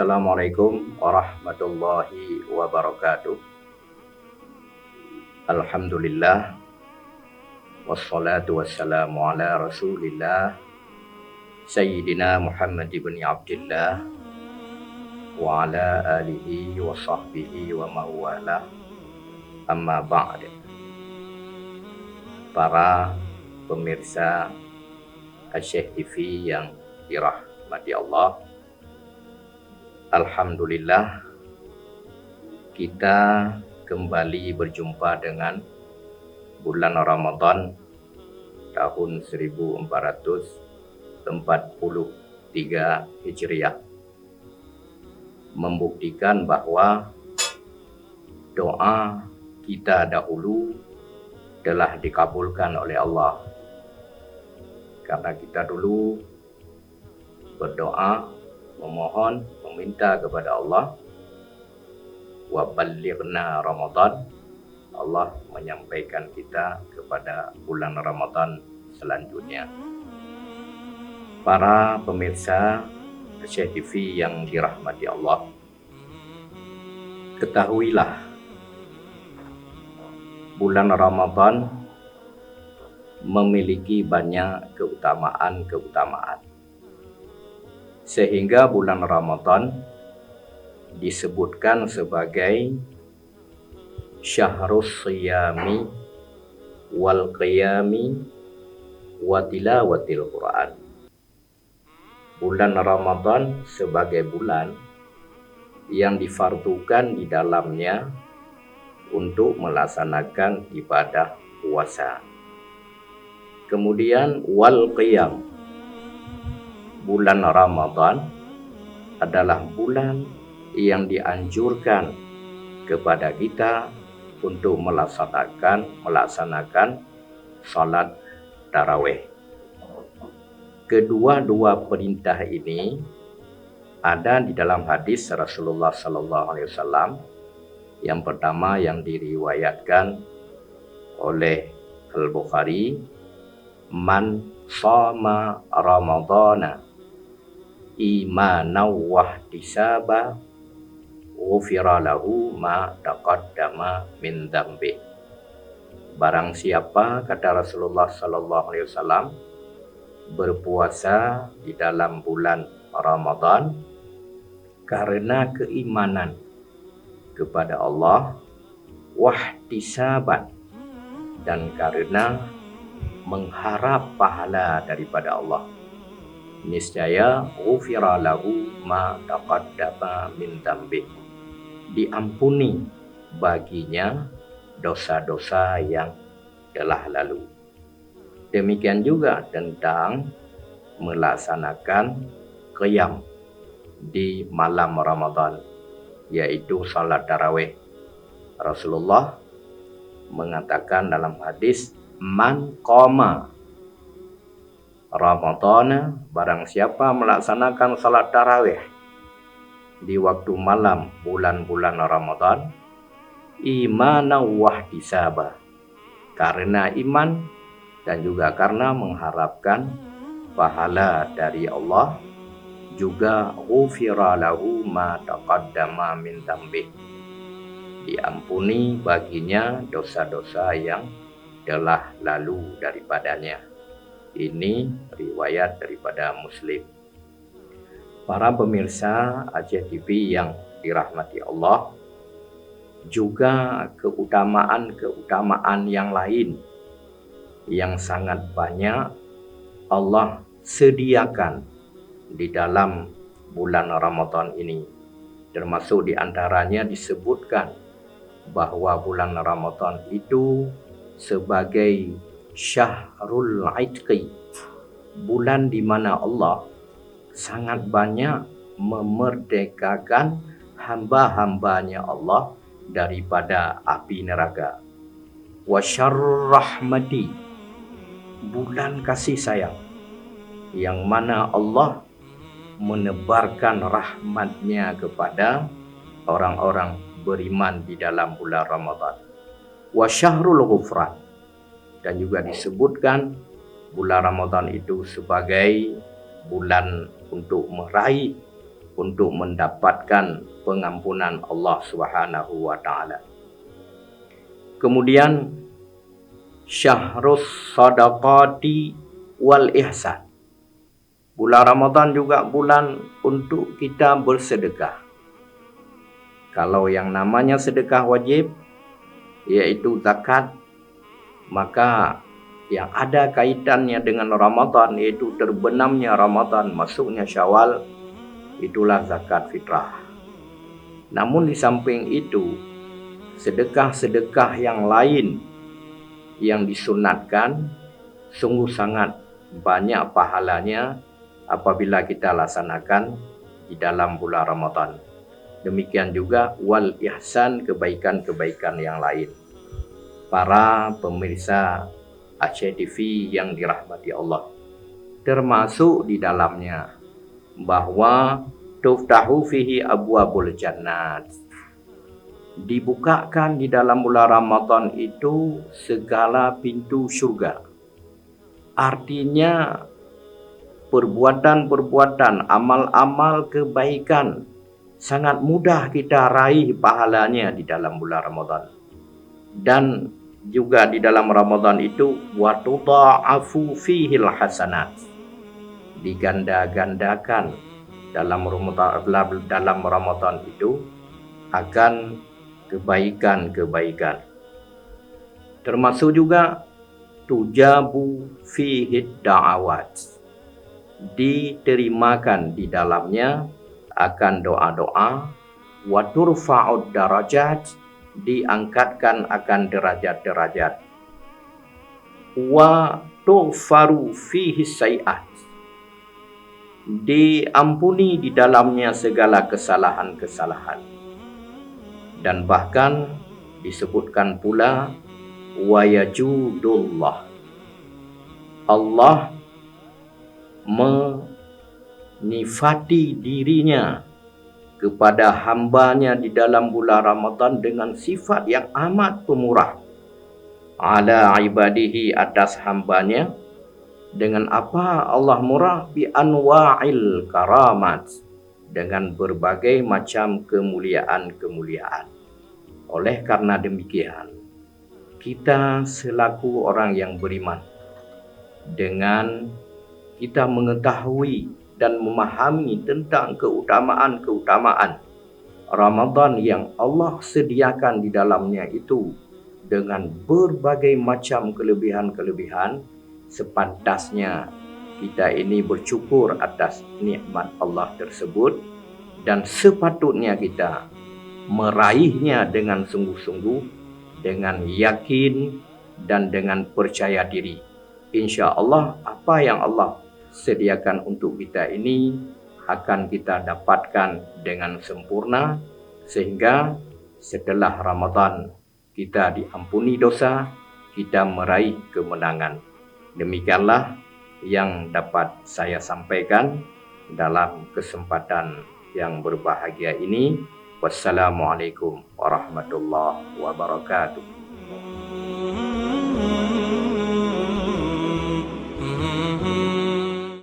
Assalamualaikum warahmatullahi wabarakatuh. Alhamdulillah wassalatu wassalamu ala Rasulillah Sayyidina Muhammad ibn Abdillah wa ala alihi wa sahbihi wa mawala. Amma ba'd. Para pemirsa Asyik TV yang dirahmati Allah, alhamdulillah kita kembali berjumpa dengan bulan Ramadan tahun 1443 Hijriah, membuktikan bahwa doa kita dahulu telah dikabulkan oleh Allah, karena kita dulu berdoa, memohon, meminta kepada Allah, wa ballighna Ramadan. Allah menyampaikan kita kepada bulan Ramadan selanjutnya. Para pemirsa Asyik TV yang dirahmati Allah, ketahuilah bulan Ramadan memiliki banyak keutamaan, sehingga bulan Ramadan disebutkan sebagai syahrus siyami wal qiyami wa tilawatil Quran. Bulan Ramadan sebagai bulan yang difardukan di dalamnya untuk melaksanakan ibadah puasa. Kemudian wal qiyam, bulan Ramadan adalah bulan yang dianjurkan kepada kita untuk melaksanakan salat tarawih. Kedua-dua perintah ini ada di dalam hadis Rasulullah SAW. Yang pertama yang diriwayatkan oleh Al-Bukhari, man shoma ramadhana imanan wahtisaba ghufira lahu ma taqaddama min dzambi. Barang siapa, kata Rasulullah SAW, berpuasa di dalam bulan Ramadan karena keimanan kepada Allah, wahtisaban, dan karena mengharap pahala daripada Allah, niscaya ghufira lahu ma taqaddama min dzambi, diampuni baginya dosa-dosa yang telah lalu. Demikian juga tentang melaksanakan qiyam di malam Ramadan, yaitu salat tarawih. Rasulullah mengatakan dalam hadis, man qama Ramadana, barang siapa melaksanakan salat tarawih di waktu malam bulan-bulan Ramadan, imanan wahtisaba, karena iman dan juga karena mengharapkan pahala dari Allah, juga ghufira lahu ma taqaddama min dzambi, diampuni baginya dosa-dosa yang telah lalu daripadanya. Ini riwayat daripada Muslim. Para pemirsa Asyik TV yang dirahmati Allah, juga keutamaan yang lain yang sangat banyak Allah sediakan di dalam bulan Ramadan ini. Termasuk di antaranya disebutkan bahwa bulan Ramadan itu sebagai syahrul itqi, bulan di mana Allah sangat banyak memerdekakan hamba-hambanya Allah daripada api neraka. Wa syarrur rahmati, bulan kasih sayang, yang mana Allah menebarkan rahmatnya kepada orang-orang beriman di dalam bulan Ramadan. Wa syahrul ghufran, dan juga disebutkan bulan Ramadan itu sebagai bulan untuk meraih untuk mendapatkan pengampunan Allah Subhanahu wa taala. Kemudian syahrus sadaqati wal ihsan. Bulan Ramadan juga bulan untuk kita bersedekah. Kalau yang namanya sedekah wajib, yaitu zakat, maka yang ada kaitannya dengan Ramadan, yaitu terbenamnya Ramadan, masuknya Syawal, itulah zakat fitrah. Namun di samping itu, sedekah-sedekah yang lain yang disunatkan sungguh sangat banyak pahalanya apabila kita laksanakan di dalam bulan Ramadan. Demikian juga wal ihsan, kebaikan-kebaikan yang lain. Para pemirsa Aceh TV yang dirahmati Allah, termasuk di dalamnya bahwa tuftahu fihi abwabul jannat, dibukakan di dalam bulan Ramadan itu segala pintu surga. Artinya perbuatan-perbuatan, amal-amal kebaikan sangat mudah kita raih pahalanya di dalam bulan Ramadan. Dan juga di dalam Ramadan itu wa tudha'afu fihil hasanat, diganda-gandakan dalam Ramadan itu akan kebaikan-kebaikan. Termasuk juga tujabu fihi da'awat, diterimakan di dalamnya akan doa-doa, wa turfa'ud darajat, diangkatkan akan derajat-derajat, wa tughfaru fihi sayi'at, diampuni di dalamnya segala kesalahan-kesalahan. Dan bahkan disebutkan pula wa yajudullah, Allah menifati dirinya kepada hambanya di dalam bulan Ramadan dengan sifat yang amat pemurah. Ala ibadihi, atas hambanya. Dengan apa Allah murah? Bi anwa'il karamat, dengan berbagai macam kemuliaan-kemuliaan. Oleh karena demikian, kita selaku orang yang beriman, dengan kita mengetahui dan memahami tentang keutamaan-keutamaan Ramadan yang Allah sediakan di dalamnya itu dengan berbagai macam kelebihan-kelebihan, sepantasnya kita ini bersyukur atas nikmat Allah tersebut, dan sepatutnya kita meraihnya dengan sungguh-sungguh, dengan yakin dan dengan percaya diri. Insya Allah apa yang Allah sediakan untuk kita ini akan kita dapatkan dengan sempurna, sehingga setelah Ramadan kita diampuni dosa, kita meraih kemenangan. Demikianlah yang dapat saya sampaikan dalam kesempatan yang berbahagia ini. Wassalamualaikum warahmatullahi wabarakatuh.